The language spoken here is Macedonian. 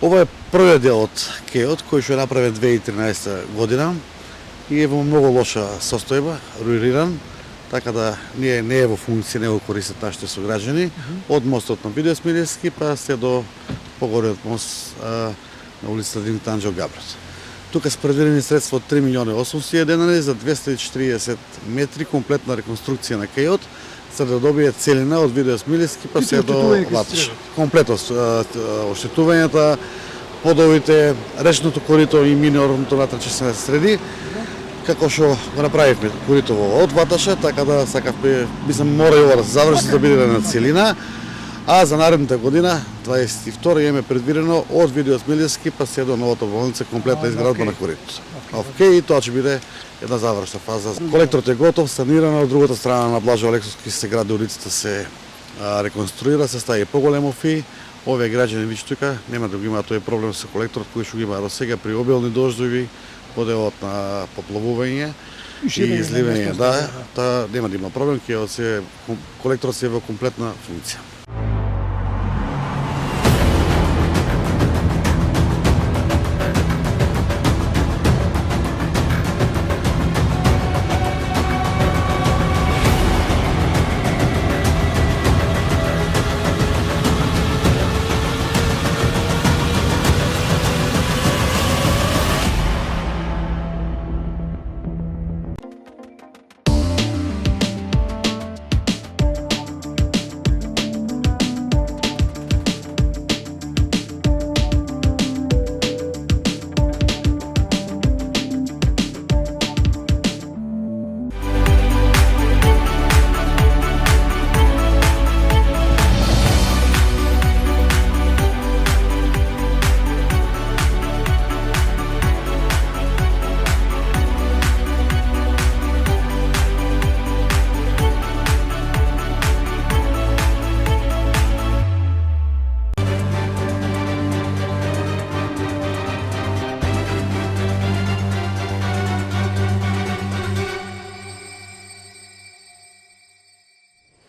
Ова е првиот дел од кејот кој што е направен 2013 година и е во многу лоша состојба, руиниран, така да не е во функција, не го користат нашите сограѓани, од мостот на Видој Смилевски па се до погориот мост на улица Димитар Анџел Габрев. Тука се предвидени средства од 3 милиони 800 денари за 240 метри комплетна реконструкција на кејот, за да добие целина од Видој Смилевски па се до Ваташ. Комплетно оштетувањата, подовите, речното корито и минорното натрче се среди, како што го направивме коритово од Ваташа, така да сакавме, мислам, мора и ова да се заврши да биде на целина, а за наредната година, 22 имаме предвидено од Видој Смилевски па се до новата болница комплетна изградба на коритото. И тоа ќе биде една завршна фаза. Колекторот е готов, санирано, од другата страна на Блажо Алексовски се гради улицата, се реконструира, се стави поголемо фи. Овие граѓани веќе тука нема да го имаат тој проблем со колекторот кој што го има до сега при обилни дождови, по делот на поплавување и изливање, да, нема да има проблем, колекторот се е во комплетна функција.